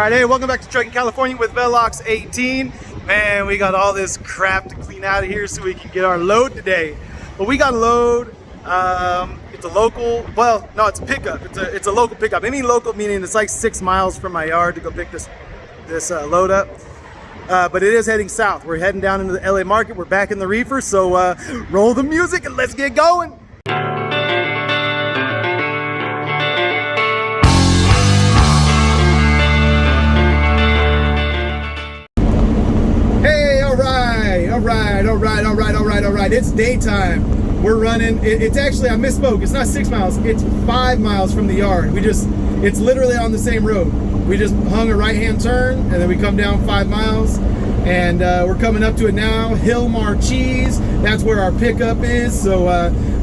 Alright, hey, welcome back to Trucking California with Velox 18. Man, we got all this crap to clean out of here so we can get our load today. But we got a load, it's a local, well, no, it's a pickup. It's a local pickup. Any local meaning it's like 6 miles from my yard to go pick this load up. But it is heading south. We're heading down into the LA market. We're back in the Reefer, so roll the music and let's get going. All right. It's daytime. We're running. It's actually, I misspoke. It's not 6 miles. It's 5 miles from the yard. It's literally on the same road. We just hung a right-hand turn and then we come down 5 miles and we're coming up to it now. Hilmar cheese. That's where our pickup is. So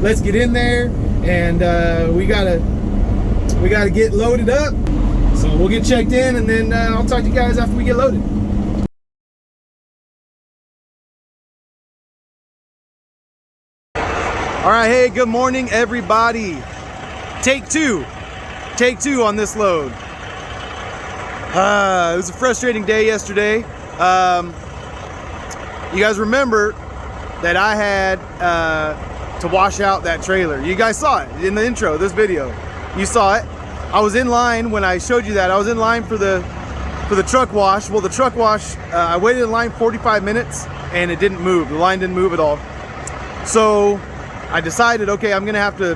let's get in there and we gotta get loaded up. So we'll get checked in and then I'll talk to you guys after we get loaded. All right, hey, good morning, everybody. Take two on this load. It was a frustrating day yesterday. You guys remember that I had to wash out that trailer. You guys saw it in the intro of this video. You saw it. I was in line when I showed you that. I was in line for the truck wash. Well, the truck wash, I waited in line 45 minutes and it didn't move. The line didn't move at all. So I decided, okay, I'm gonna have to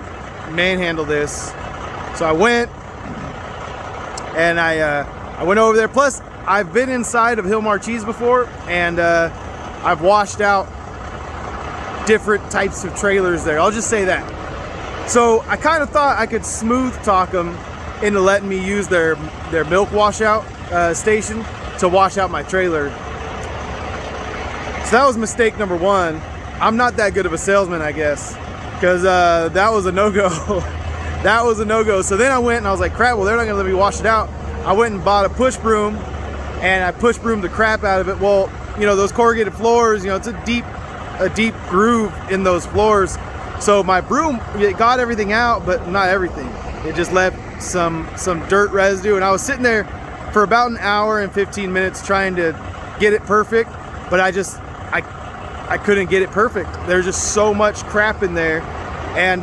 manhandle this. So I went and I went over there. Plus, I've been inside of Hilmar cheese before, and I've washed out different types of trailers there. I'll just say that. So I kind of thought I could smooth talk them into letting me use their milk washout station to wash out my trailer. So that was mistake number one. I'm not that good of a salesman, I guess, because that was a no-go. That was a no-go. So then I went and I was like, crap, well, they're not gonna let me wash it out. I went and bought a push broom and I push broomed the crap out of it. Well, you know, those corrugated floors, you know, it's a deep groove in those floors. So my broom, it got everything out, but not everything. It just left some dirt residue. And I was sitting there for about an hour and 15 minutes trying to get it perfect, but I couldn't get it perfect. There's just so much crap in there. And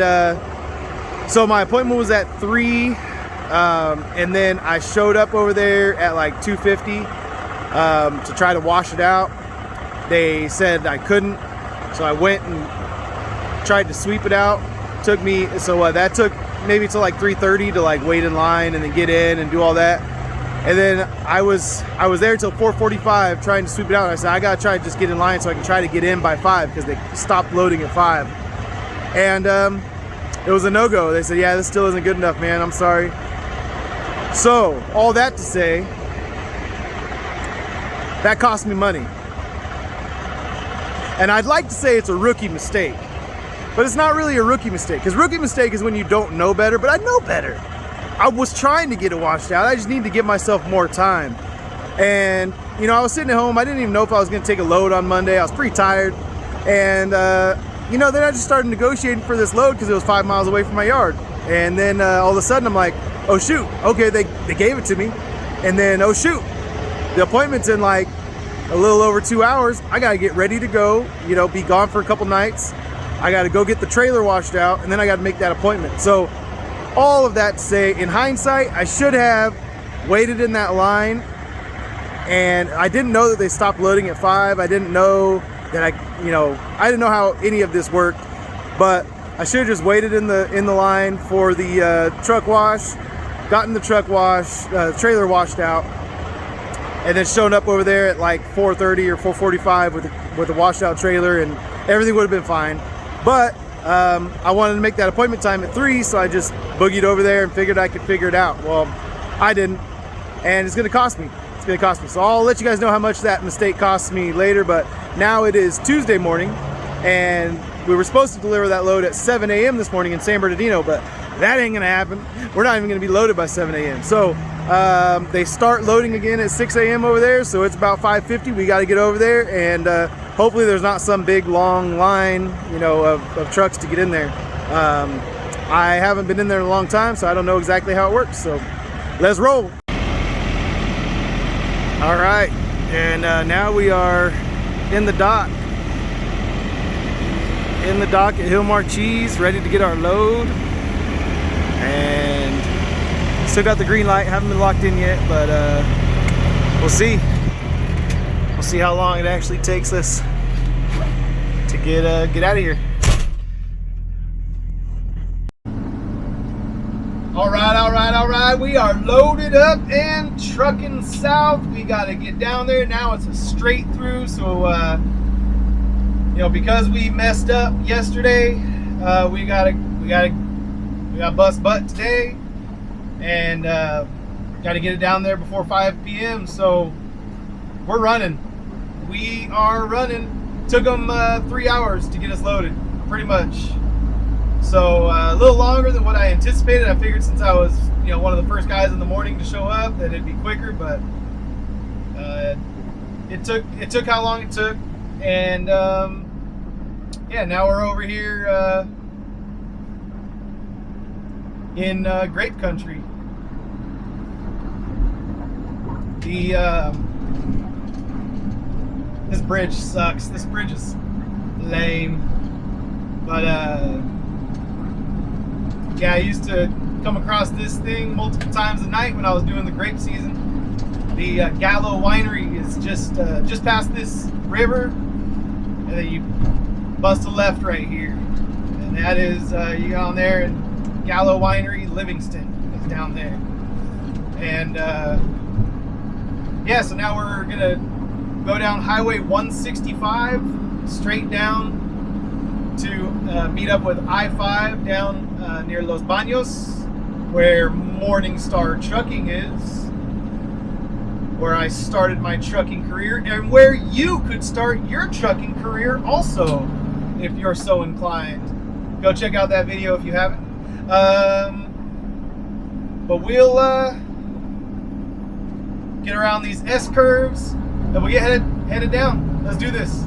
so my appointment was at 3, and then I showed up over there at like 2:50 to try to wash it out. They said I couldn't, so I went and tried to sweep it out. Took me, so that took maybe till like 3:30 to like wait in line and then get in and do all that. And then I was there till 4:45 trying to sweep it out. And I said, I gotta try to just get in line so I can try to get in by 5 because they stopped loading at 5. And it was a no-go. They said, yeah, this still isn't good enough, man. I'm sorry. So all that to say, that cost me money. And I'd like to say it's a rookie mistake, but it's not really a rookie mistake, because rookie mistake is when you don't know better, but I know better. I was trying to get it washed out. I just need to give myself more time. And, you know, I was sitting at home. I didn't even know if I was going to take a load on Monday. I was pretty tired. And, you know, then I just started negotiating for this load because it was 5 miles away from my yard. And then all of a sudden I'm like, oh, shoot. Okay, they gave it to me. And then, oh, shoot. The appointment's in like a little over 2 hours. I got to get ready to go, you know, be gone for a couple nights. I got to go get the trailer washed out. And then I got to make that appointment. So all of that to say, in hindsight, I should have waited in that line, and I didn't know that they stopped loading at 5. I didn't know that I didn't know how any of this worked, but I should have just waited in the line for the truck wash, gotten the truck wash, trailer washed out, and then shown up over there at like 4:30 or 4:45 with a washed out trailer, and everything would have been fine. But I wanted to make that appointment time at 3, so I just boogied over there and figured I could figure it out. Well, I didn't, and it's gonna cost me. It's gonna cost me. So I'll let you guys know how much that mistake costs me later, but now it is Tuesday morning, and we were supposed to deliver that load at 7 a.m. this morning in San Bernardino, but that ain't gonna happen. We're not even gonna be loaded by 7 a.m. So they start loading again at 6 a.m. over there, so it's about 5:50. We gotta get over there, and hopefully there's not some big long line, you know, of trucks to get in there. I haven't been in there in a long time, so I don't know exactly how it works. So let's roll. All right, and now we are in the dock. In the dock at Hilmar Cheese, ready to get our load. And still got the green light, haven't been locked in yet, but we'll see. We'll see how long it actually takes us to get out of here. All right. We are loaded up and trucking south. We got to get down there. Now it's a straight through. So, you know, because we messed up yesterday, we got bust butt today, and got to get it down there before 5 p.m. So we're running. We are running. Took them 3 hours to get us loaded, pretty much. So a little longer than what I anticipated. I figured since I was, you know, one of the first guys in the morning to show up that it'd be quicker, but it took how long it took, and yeah, now we're over here in grape country. This bridge sucks. This bridge is lame, but yeah, I used to come across this thing multiple times a night when I was doing the grape season. The Gallo Winery is just past this river, and then you bust a left right here, and that is you go on there, and Gallo Winery Livingston is down there. And yeah, so now we're gonna go down Highway 165 straight down to meet up with I-5 down near Los Baños, where Morningstar Trucking is, where I started my trucking career, and where you could start your trucking career also, if you're so inclined. Go check out that video if you haven't. But we'll get around these S-curves, and we'll get headed down. Let's do this.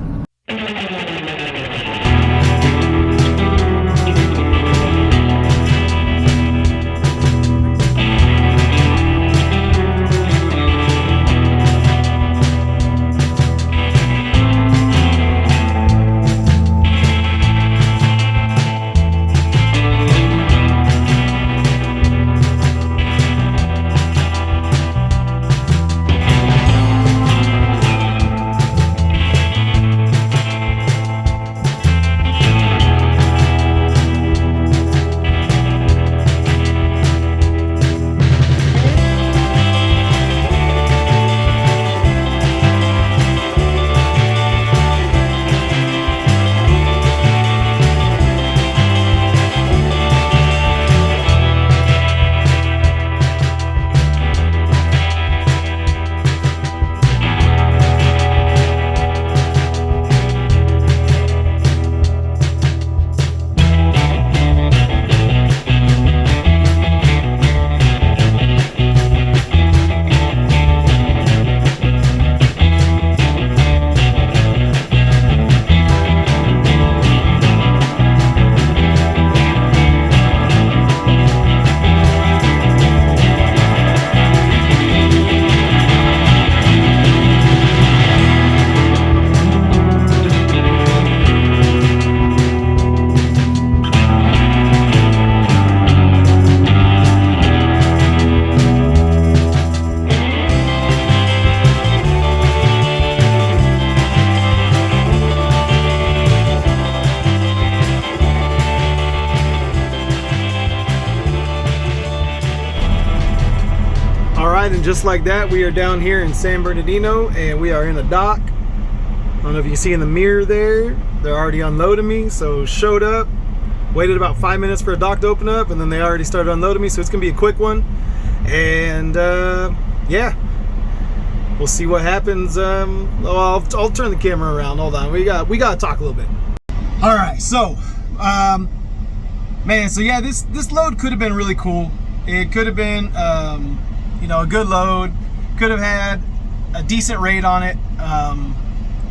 And just like that, we are down here in San Bernardino, and we are in a dock. I don't know if you can see in the mirror there, they're already unloading me. So showed up, waited about 5 minutes for a dock to open up, and then they already started unloading me, so it's gonna be a quick one. And yeah, we'll see what happens. I'll turn the camera around. Hold on, we gotta talk a little bit. All right, so man, so yeah, this load could have been really cool. It could have been you know, a good load. Could have had a decent rate on it.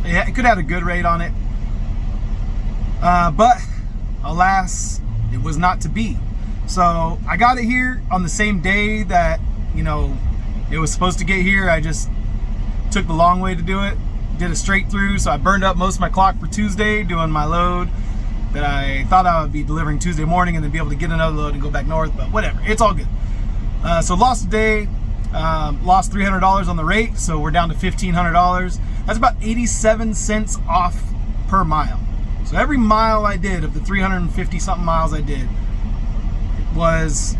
It could have had a good rate on it. But alas, it was not to be. So I got it here on the same day that, you know, it was supposed to get here. I just took the long way to do it, did it straight through. So I burned up most of my clock for Tuesday doing my load that I thought I would be delivering Tuesday morning and then be able to get another load and go back north, but whatever, it's all good. So lost a day, lost $300 on the rate, so we're down to $1,500. That's about 87 cents off per mile. So every mile I did of the 350 something miles I did was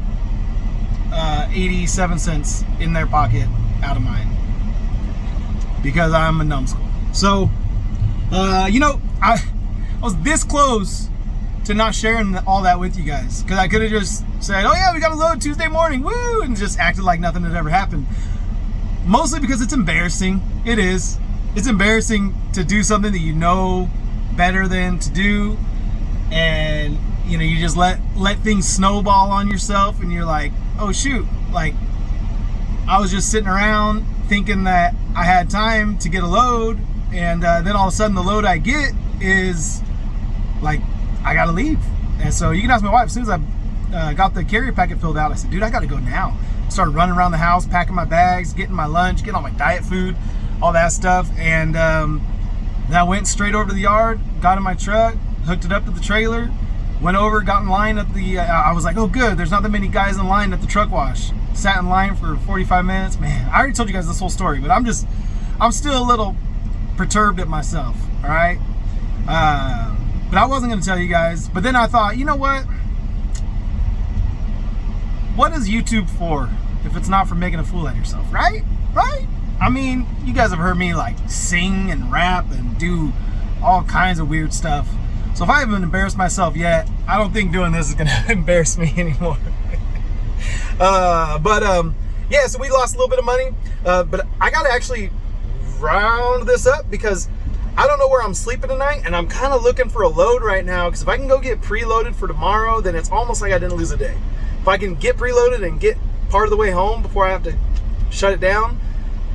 87 cents in their pocket out of mine, because I'm a numbskull. So, you know, I was this close to not sharing all that with you guys, because I could have just said, oh yeah, we got a load Tuesday morning, woo, and just acted like nothing had ever happened. Mostly because it's embarrassing. It is. It's embarrassing to do something that you know better than to do, and you know, you just let things snowball on yourself, and you're like, oh shoot, like I was just sitting around thinking that I had time to get a load, and then all of a sudden the load I get is like, I gotta leave. And so you can ask my wife, as soon as I got the carrier packet filled out, I said, dude, I gotta go now. Started running around the house, packing my bags, getting my lunch, getting all my diet food, all that stuff. And then I went straight over to the yard, got in my truck, hooked it up to the trailer, went over, got in line at the, I was like, oh good, there's not that many guys in line at the truck wash. Sat in line for 45 minutes. Man, I already told you guys this whole story, but I'm still a little perturbed at myself, all right? But I wasn't gonna tell you guys, but then I thought, you know what? What is YouTube for if it's not for making a fool out of yourself, right? Right? I mean, you guys have heard me like sing and rap and do all kinds of weird stuff. So if I haven't embarrassed myself yet, I don't think doing this is gonna embarrass me anymore. Yeah, so we lost a little bit of money, but I gotta actually round this up because I don't know where I'm sleeping tonight, and I'm kind of looking for a load right now, because if I can go get preloaded for tomorrow, then it's almost like I didn't lose a day. If I can get preloaded and get part of the way home before I have to shut it down,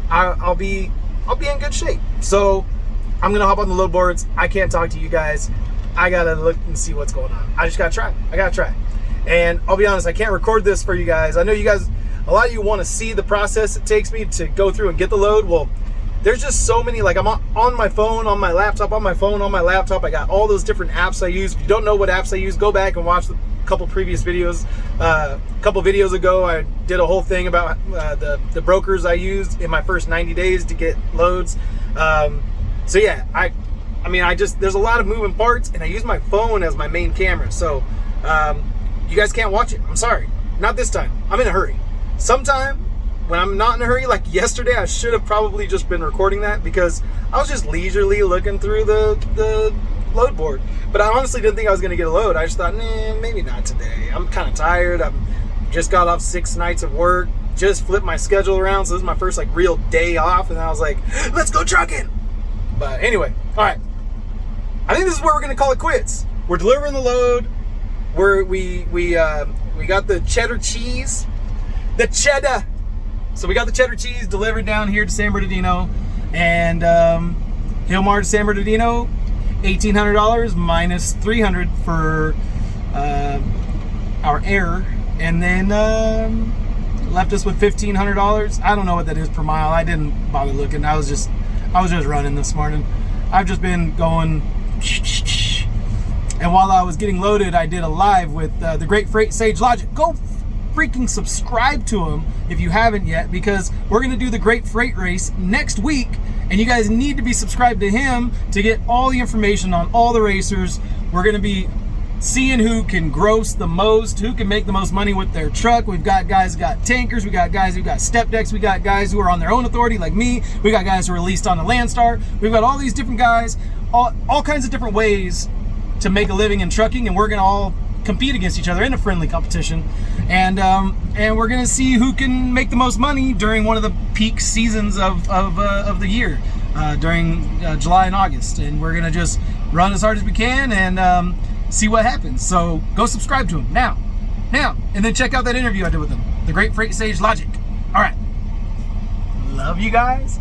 I'll be in good shape. So I'm gonna hop on the load boards. I can't talk to you guys. I gotta look and see what's going on. I just gotta try. I gotta try. And I'll be honest, I can't record this for you guys. I know you guys, a lot of you want to see the process it takes me to go through and get the load. Well, there's just so many, like I'm on my phone, on my laptop, on my phone, on my laptop. I got all those different apps I use. If you don't know what apps I use, go back and watch a couple previous videos. A couple videos ago, I did a whole thing about the brokers I used in my first 90 days to get loads. So yeah, I mean, there's a lot of moving parts, and I use my phone as my main camera. So you guys can't watch it. I'm sorry. Not this time. I'm in a hurry. Sometime when I'm not in a hurry, like yesterday, I should have probably just been recording that, because I was just leisurely looking through the load board. But I honestly didn't think I was going to get a load. I just thought, maybe not today. I'm kind of tired. I've just got off 6 nights of work, just flipped my schedule around. So this is my first like real day off. And I was like, let's go trucking. But anyway, all right. I think this is where we're going to call it quits. We're delivering the load. We got the cheddar cheese. The cheddar. So we got the cheddar cheese delivered down here to San Bernardino, and Hilmar to San Bernardino, $1,800 minus $300 for our error, and then left us with $1,500. I don't know what that is per mile. I didn't bother looking. I was just running this morning. I've just been going, and while I was getting loaded, I did a live with the great Freight Sage Logic. Go freaking subscribe to him if you haven't yet, because we're going to do the Great Freight Race next week, and you guys need to be subscribed to him to get all the information on all the racers. We're going to be seeing who can gross the most, who can make the most money with their truck. We've got guys who got tankers, we got guys who got step decks, we got guys who are on their own authority like me, we got guys who are released on the Landstar. We've got all these different guys, all kinds of different ways to make a living in trucking, and we're going to all compete against each other in a friendly competition, and we're gonna see who can make the most money during one of the peak seasons of the year, during July and August, and we're gonna just run as hard as we can and see what happens. So go subscribe to him now, and then check out that interview I did with him, the Great Freight Sage Logic. All right, love you guys.